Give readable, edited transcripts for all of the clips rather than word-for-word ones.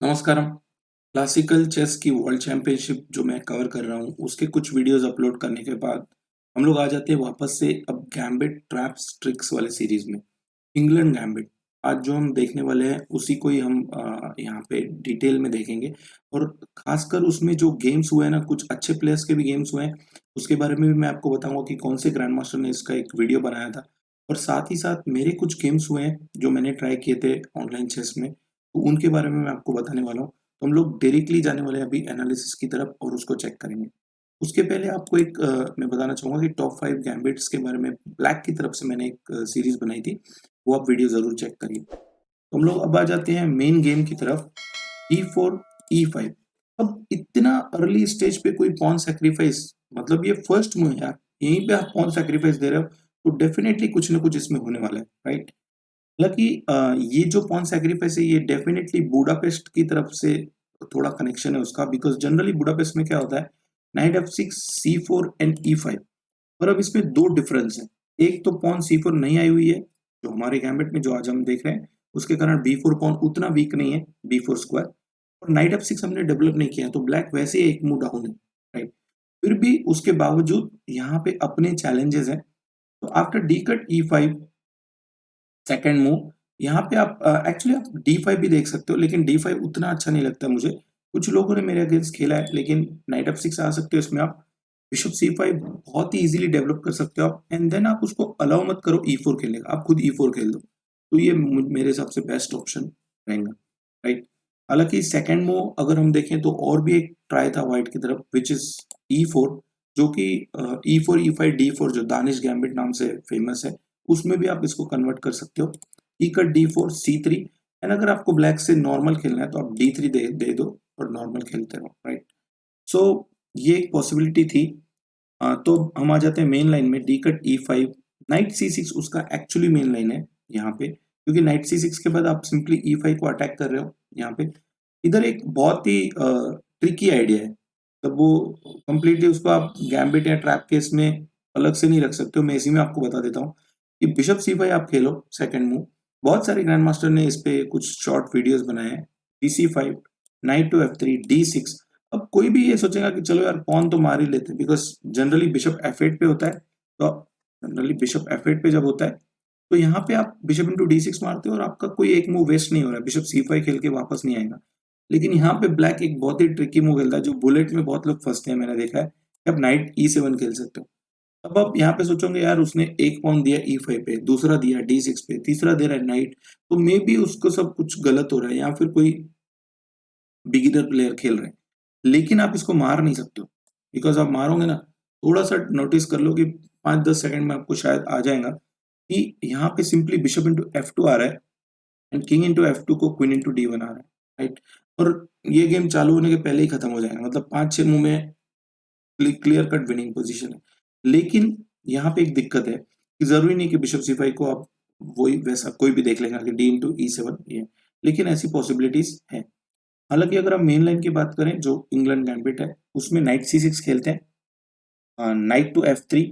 नमस्कारम। Classical chess की world championship जो मैं कवर कर रहा हूँ, उसके कुछ वीडियोज़ अपलोड करने के बाद हम लोग आ जाते हैं वापस से अब गैम्बिट ट्रैप्स ट्रिक्स वाले सीरीज़ में। इंग्लैंड गैम्बिट आज जो हम देखने वाले हैं उसी को ही हम यहाँ पे डिटेल में देखेंगे और ख़ासकर उसमें जो गेम्स हुए हैं ना, कुछ अच्छे प्लेयर्स के भी गेम्स हुए हैं, उसके बारे में भी मैं आपको बताऊँगा कि कौन से ग्रैंड मास्टर ने इसका एक वीडियो बनाया था। और साथ ही साथ मेरे कुछ गेम्स हुए हैं, जो मैंने ट्राई किए थे ऑनलाइन चेस में, तो उनके बारे में मैं आपको बताने वाला हूँ। तो हम लोग डायरेक्टली जाने वाले हैं अभी एनालिसिस की तरफ और उसको चेक करेंगे। उसके पहले आपको एक मैं बताना चाहूँगा कि टॉप 5 गैम्बिट्स के बारे में ब्लैक की तरफ से मैंने एक सीरीज़ बनाई थी, वो आप वीडियो ज़रूर चेक करिए। तो हम लोग अब आ जाते हैं मेन गेम की तरफ, E4 E5। अब इतना अर्ली स्टेज पे कोई पॉन सैक्रिफाइस, मतलब ये फर्स्ट मूव है यार, यहीं पे आप पॉन सैक्रिफाइस दे रहे हो, तो डेफिनिटली कुछ ना कुछ इसमें होने वाला है, राइट? हालाँकि ये जो पॉन सैक्रिफाइस है ये डेफिनिटली बुडापेस्ट की तरफ से थोड़ा कनेक्शन है उसका, बिकॉज़ जनरली बुडापेस्ट में क्या होता है, night F6 C4 and E5। पर अब इसमें 2 डिफरेंस हैं। एक तो पॉन C4 नहीं आई हुई है, जो हमारे गैम्बिट में जो आज हम देख रहे हैं, उसके कारण B4 पॉन उतना वीक नहीं है, B4 स्क्वायर, और नाइट F6 हमने डेवलप नहीं किया है, तो ब्लैक वैसे ही एक मूव डाउन है, राइट? फिर भी उसके बावजूद यहाँ पे अपने चैलेंजेस हैं। तो after D cut E5 second move, यहाँ पे आप एक्चुअली आप D5 भी देख सकते हो, लेकिन D5 उतना अच्छा नहीं लगता मुझे। कुछ लोगों ने मेरे अगेंस्ट खेला है, लेकिन नाइट F6 आ सकते हो इसमें आप। बिशप C5 बहुत ही ईज़िली डेवलप कर सकते हो आप, एंड देन आप उसको अलाउ मत करो E4 खेलने का, आप खुद E4 खेल दो। तो ये मेरे हिसाब से बेस्ट ऑप्शन रहेगा, राइट? हालाँकि सेकंड मूव अगर हम देखें तो और भी एक ट्राई था व्हाइट की तरफ, व्हिच इज़ E4, जो कि E4, E5, D4 जो दानिश गैम्बिट नाम से फेमस है, उसमें भी आप इसको कन्वर्ट कर सकते हो। ई कट D4 C3, एंड अगर आपको ब्लैक से नॉर्मल खेलना है तो आप D3 दे दो और नॉर्मल खेलते रहो, राइट? सो ये एक पॉसिबिलिटी थी। तो हम आ जाते हैं मेन लाइन में, D cut E5, night C6 उसका एक्चुअली मेन लाइन है यहाँ पे, क्योंकि नाइट C6 के बाद आप सिंपली E5 को अटैक कर रहे हो यहाँ पे। इधर एक बहुत ही ट्रिकी आइडिया है, तब वो कंप्लीटली उसको आप गैम्बिट या ट्रैप केस में अलग से नहीं रख सकते हो। मैं इसी में आपको बता देता हूँ कि बिशप C5 आप खेलो सेकंड मूव। बहुत सारे ग्रैंड मास्टर ने इस पे कुछ शॉर्ट वीडियोस बनाए हैं। DC5, night to F3, D6। अब कोई भी ये सोचेगा कि चलो यार पॉन तो मार ही लेते हैं, बिकॉज़ जनरली बिशप F8 पे होता है। तो जनरली बिशप F8 पे जब होता है, तो यहाँ पे आप बिशप इंटू D6 मारते हो और आपका कोई एक मूव वेस्ट नहीं हो रहा है। बिशप C5 खेल के वापस नहीं आएगा। लेकिन यहाँ पे ब्लैक एक बहुत ही ट्रिकी मूव खेलता है, जो बुलेट में बहुत लोग फँसते हैं, मैंने देखा है, कि आप नाइट E7 खेल सकते हो। अब आप यहाँ पे सोचोगे यार उसने एक पॉन दिया E5 पे, दूसरा दिया D6 पे, तीसरा दे रहा है नाइट, तो मे बी उसको सब कुछ गलत हो रहा है या फिर कोई बिगिनर प्लेयर खेल रहे हैं। लेकिन आप इसको मार नहीं सकते हो, बिकॉज़ आप मारोगे ना, थोड़ा-सा नोटिस कर लो कि 5-10 सेकंड में आपको शायद आ जाएगा कि यहाँ पे सिंपली बिशप इंटू F2 आ रहा है एंड किंग इंटू F2 को क्वीन इंटू D1 आ रहा है, राइट? और ये गेम चालू होने के पहले ही खत्म हो जाएगा, मतलब 5-6 मूव में क्लियर कट विनिंग पोजीशन है। लेकिन यहाँ पे एक दिक्कत है कि ज़रूरी नहीं कि बिशप C5 को आप वही वैसा कोई भी देख लेगा कि D इंटू E7 ये, लेकिन ऐसी पॉसिबिलिटीज़ हैं। हालाँकि अगर हम मेन लाइन की बात करें जो इंग्लैंड गैम्बिट है, उसमें नाइट C6 खेलते हैं, knight to F3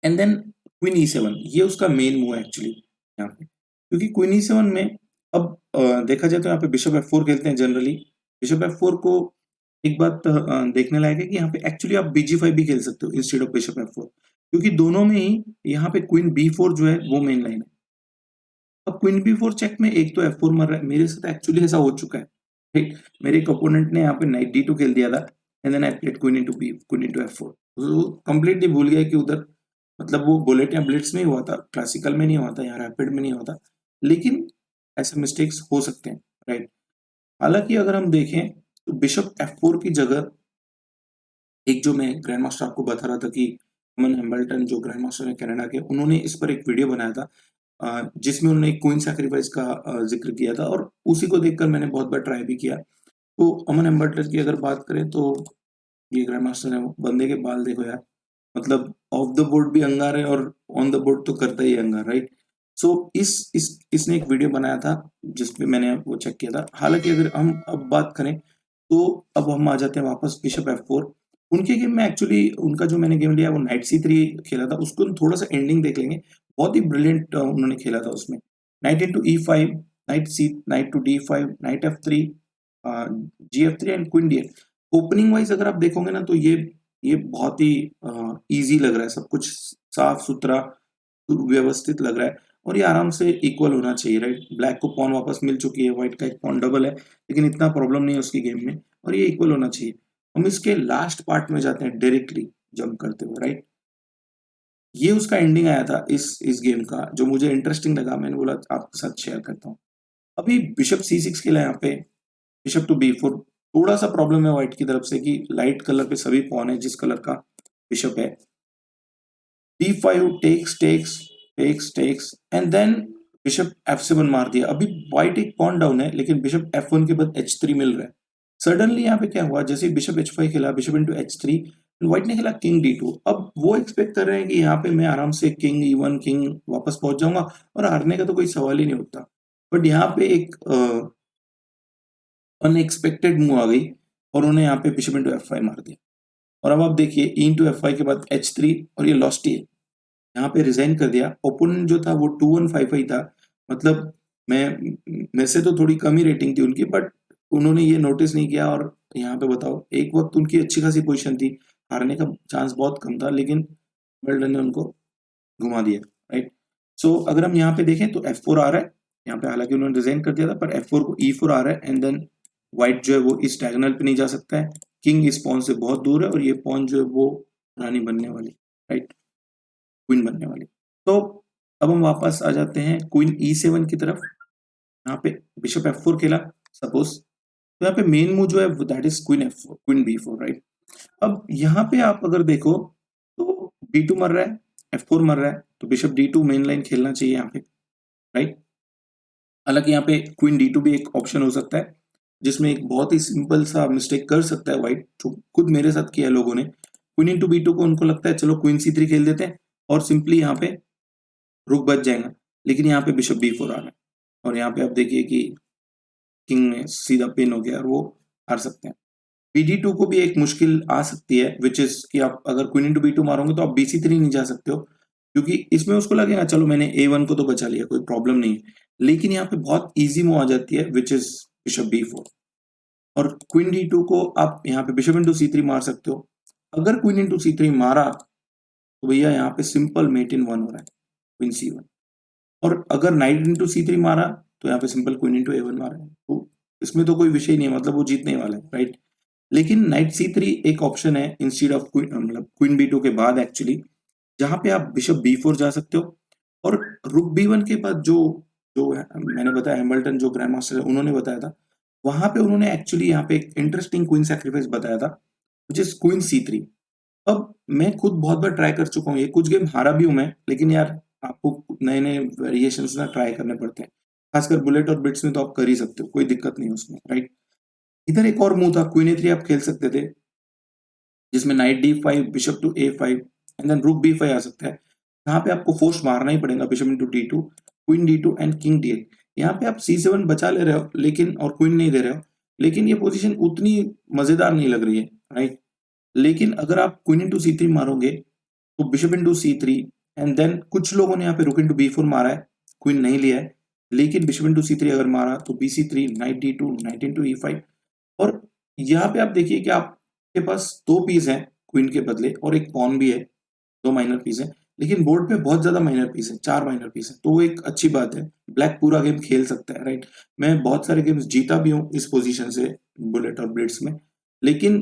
and then queen E7, ये उसका मेन मूव है एक्चुअली यहाँ पे। क्योंकि क्वीन E7 में अब देखा जाए तो यहाँ पे बिशप F4 खेलते हैं जनरली। बिशप F4 को एक बात देखने लायक है कि यहाँ पे एक्चुअली आप BG5 भी खेल सकते हो इंस्टेड ऑफ बिशप F4, क्योंकि दोनों में ही यहाँ पे क्वीन B4 जो है वो मेन लाइन है। अब क्वीन B4 चेक में एक तो F4 मर रहा है, मेरे साथ एक्चुअली ऐसा हो चुका है, ठीक? मेरे एक ओपोनेंट ने यहाँ पे नाइट D2 खेल दिया था and then I played queen into F4। तो कंप्लीटली भूल गया कि उधर, मतलब वो बुलेट या ब्लिट्ज में ही हुआ था, क्लासिकल में नहीं हुआ था, यहाँ रैपिड में नहीं हुआ था। लेकिन ऐसे मिस्टेक्स हो सकते हैं, राइट? हालाँकि अगर हम देखें तो बिशप F4 की जगह एक जो मैं ग्रैंड मास्टर आपको बता रहा था कि अमन हैम्बल्टन जो ग्रैंड मास्टर हैं कनाडा के, उन्होंने इस पर एक वीडियो बनाया था, जिसमें उन्होंने क्वीन सैक्रिफाइस का ज़िक्र किया था और उसी को देखकर मैंने बहुत बार ट्राई भी किया। तो अमन हैम्बल्टन की अगर बात करें तो ये ग्रैंड मास्टर है, वो बंदे के बाल देखो यार, मतलब ऑफ द बोर्ड भी अंगार है और ऑन द बोर्ड तो करता ही है अंगार, राइट? सो इसने एक वीडियो बनाया था जिसपे मैंने वो चेक किया था। हालाँकि अगर हम अब बात करें तो अब हम आ जाते हैं वापस बिशप F4। उनके गेम में एक्चुअली उनका जो मैंने गेम लिया वो नाइट C3 खेला था, उसको हम थोड़ा-सा एंडिंग देख लेंगे। बहुत ही ब्रिलियंट उन्होंने खेला था उसमें। Night into E5, knight to d5, knight f3, gf3 and queen d8। Opening wise अगर आप देखोगे ना तो ये बहुत ही इजी लग रहा है, सब कुछ साफ सुथरा व्यवस्थित लग रहा है और ये आराम से इक्वल होना चाहिए, राइट। ब्लैक को पॉन वापस मिल चुकी है, व्हाइट का एक पॉन डबल है, लेकिन इतना प्रॉब्लम नहीं है उसकी गेम में और ये इक्वल होना चाहिए। हम इसके लास्ट पार्ट में जाते हैं डायरेक्टली जंप करते हुए, राइट। ये उसका एंडिंग आया था इस गेम का, जो मुझे इंटरेस्टिंग लगा, मैंने बोला आपके साथ शेयर करता हूँ। अभी बिशप c6 खेला यहाँ पे, बिशप टू b4। थोड़ा सा प्रॉब्लम है व्हाइट की तरफ से कि लाइट कलर पे सभी पॉन है जिस कलर का बिशप है। d5 takes and then bishop f7 मार दिया। अभी व्हाइट एक पॉन डाउन है, लेकिन बिशप f1 के बाद h3 मिल रहा है। सडनली यहाँ पे क्या हुआ, जैसे बिशप h5 खेला, बिशप इंटू h3, व्हाइट ने खेला किंग d2। अब वो एक्सपेक्ट कर रहे हैं कि यहाँ पे मैं आराम से किंग e1 किंग वापस पहुंच जाऊंगा और हारने का तो कोई सवाल ही नहीं उठता। बट यहाँ पे एक अनएक्सपेक्टेड मूव आ गई और उन्होंने यहाँ पे बिशप इंटू f5 मार दिया। और अब आप देखिए e इंटू f5 के बाद h3 और ये लॉस्ट ही है। यहाँ पे रिजाइन कर दिया। ओपोनेंट जो था वो 2155 था, मतलब मैं से तो थोड़ी कम ही रेटिंग थी उनकी, बट उन्होंने ये नोटिस नहीं किया और यहाँ पे बताओ एक वक्त उनकी अच्छी खासी पोजीशन थी, हारने का चांस बहुत कम था, लेकिन विंबलडन ने उनको घुमा दिया, राइट। सो अगर हम यहाँ पे देखें तो f4 आ रहा है यहाँ पे, हालांकि उन्होंने डिजाइन कर दिया था, पर f4 को e4 आ रहा है एंड देन व्हाइट जो है वो इस डायगोनल पे नहीं जा सकता है, किंग इस पॉन से बहुत दूर है और ये पॉन जो है वो रानी बनने वाली, राइट, क्वीन बनने वाली। तो अब हम वापस आ जाते हैं क्वीन e7 की तरफ। यहाँ पे बिशप f4 खेला सपोज, तो यहाँ पे मेन मूव जो है that is queen b4, right. अब यहाँ पे आप अगर देखो तो d2 मर रहा है, f4 मर रहा है, तो बिशप d2 मेन लाइन खेलना चाहिए यहाँ पे, राइट। हालांकि यहाँ पे क्वीन d2 भी एक ऑप्शन हो सकता है, जिसमें एक बहुत ही सिंपल सा मिस्टेक कर सकता है व्हाइट, जो खुद मेरे साथ किया है लोगों ने। क्वीन इंटू b2 को उनको लगता है चलो क्वीन c3 खेल देते हैं और सिंपली यहाँ पे रुक बच जाएगा, लेकिन यहाँ पे बिशप b4 आ रहा है और यहाँ पे आप देखिए कि किंग में सीधा पिन हो गया और वो हार सकते हैं। bd2 को भी एक मुश्किल आ सकती है, विच इज कि आप अगर क्वीन इंटू b2 मारोगे तो आप bc3 नहीं जा सकते हो, क्योंकि इसमें उसको लगेगा चलो मैंने a1 को तो बचा लिया, कोई प्रॉब्लम नहीं है। लेकिन यहाँ पे बहुत इजी मूव आ जाती है विच इज बिशप b4 और क्वीन d2 को आप यहाँ पे बिशप इंटू c3 मार सकते हो। अगर क्वीन इंटू c3 मारा तो भैया यहाँ पे सिंपल मेट इन 1 हो रहा है, क्वीन c1। और अगर नाइट इंटू c3 मारा तो यहाँ पे सिंपल क्वीन इंटू a1 मारा है, तो इसमें तो कोई विषय नहीं है, मतलब वो जीतने वाला है, राइट। लेकिन नाइट c3 एक ऑप्शन है इंस्टेड ऑफ मतलब क्वीन b2 के बाद एक्चुअली, जहां पे आप बिशप b4 जा सकते हो और रुक b1 के बाद जो जो मैंने बताया, हैमिल्टन जो ग्रैंड मास्टर है उन्होंने बताया था, वहां पे उन्होंने एक्चुअली यहाँ पे एक इंटरेस्टिंग क्वीन सैक्रिफाइस बताया था, जिस क्वीन c3। अब मैं खुद बहुत बार ट्राई कर चुका हूँ, ये कुछ गेम हारा भी हूं मैं, लेकिन यार आपको नए नए वेरिएशन ना ट्राई करने पड़ते हैं, खासकर बुलेट और बिट्स में तो आप कर ही सकते हो, कोई दिक्कत नहीं उसमें, राइट। इधर एक और मूव था क्वीन ए3 आप खेल सकते थे, जिसमें knight d5 bishop to a5 and then rook b5 आ सकता है। यहाँ पे आपको फोर्स मारना ही पड़ेगा, bishop into d2, queen d2 and king d8। यहाँ पे आप c7 बचा ले रहे हो लेकिन, और क्वीन नहीं दे रहे हो, लेकिन ये पोजीशन उतनी मजेदार नहीं लग रही है, राइट। लेकिन अगर आप क्वीन इंटू c3 मारोगे तो bishop into c3 and then कुछ लोगों ने यहाँ पे रुक इंटू b4 मारा है, क्वीन नहीं लिया है, लेकिन बिशप इंटू c3 अगर मारा तो bc3, night d2, night into e5। और यहाँ पे आप देखिए कि आपके पास दो पीस हैं क्वीन के बदले और एक पॉन भी है, दो माइनर पीस है, लेकिन बोर्ड पे बहुत ज्यादा माइनर पीस है, 4 माइनर पीस है, तो वो एक अच्छी बात है। ब्लैक पूरा गेम खेल सकता है, राइट। मैं बहुत सारे गेम्स जीता भी हूँ इस पोजीशन से बुलेट और ब्लिट्ज में, लेकिन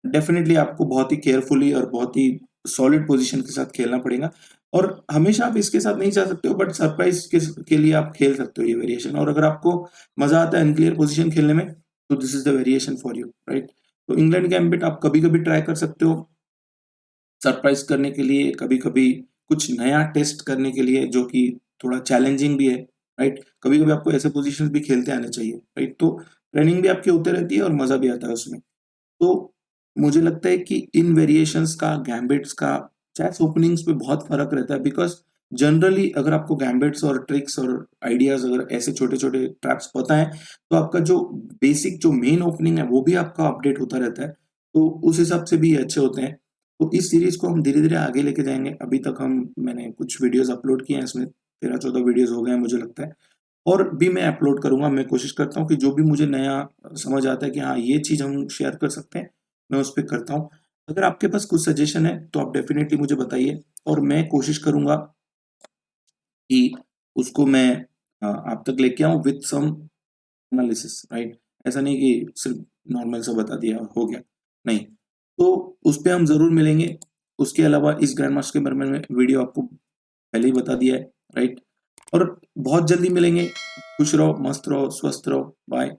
डेफिनेटली आपको बहुत ही केयरफुली और बहुत ही सॉलिड पोजीशन के साथ खेलना पड़ेगा। और हमेशा आप इसके साथ नहीं जा सकते हो, बट सरप्राइज के लिए आप खेल सकते हो ये वेरिएशन, और अगर आपको मजा आता है अनक्लियर पोजीशन खेलने में तो this is the variation for you, right. तो इंग्लैंड गैम्बिट आप कभी कभी ट्राई कर सकते हो सरप्राइज करने के लिए, कभी कभी कुछ नया टेस्ट करने के लिए जो कि थोड़ा चैलेंजिंग भी है, राइट। कभी कभी आपको ऐसे पोजीशंस भी खेलते आने चाहिए, राइट। तो ट्रेनिंग भी आपकी होते रहती है और मजा भी आता है उसमें। तो मुझे लगता है कि इन वेरिएशंस का, गैम्बिट्स का चेस ओपनिंग्स पे बहुत फर्क रहता है, बिकॉज जनरली अगर आपको गैम्बिट्स और ट्रिक्स और आइडियाज अगर ऐसे छोटे छोटे ट्रैप्स पता है तो आपका जो बेसिक जो मेन ओपनिंग है वो भी आपका अपडेट होता रहता है, तो उस हिसाब से भी ये अच्छे होते हैं। तो इस सीरीज को हम धीरे धीरे आगे लेके जाएंगे। अभी तक मैंने कुछ वीडियोस अपलोड किए हैं, इसमें 13-14 वीडियोस हो गए हैं मुझे लगता है। और भी मैं अपलोड करूँगा। मैं कोशिश करता हूँ कि जो भी मुझे नया समझ आता है कि हाँ, ये चीज़ हम शेयर कर सकते हैं, मैं उस पे करता हूँ। अगर आपके पास कुछ सजेशन है, तो आप डेफ़िनेटली मुझे बताइए और मैं कोशिश करूँगा कि उसको मैं आप तक लेके आऊँ विथ सम एनालिसिस, राइट? ऐसा नहीं कि सिर्फ़ नॉर्मल सा बता दिया, हो गया, नहीं। तो उस पे हम ज़रूर मिलेंगे। उसके अलावा इस ग्रैंड मास्टर के बारे में वीडियो आपको पहले ही बता दिया है, राइट? और बहुत जल्दी मिलेंगे। खुश रहो, मस्त रहो, स्वस्थ रहो। बाय।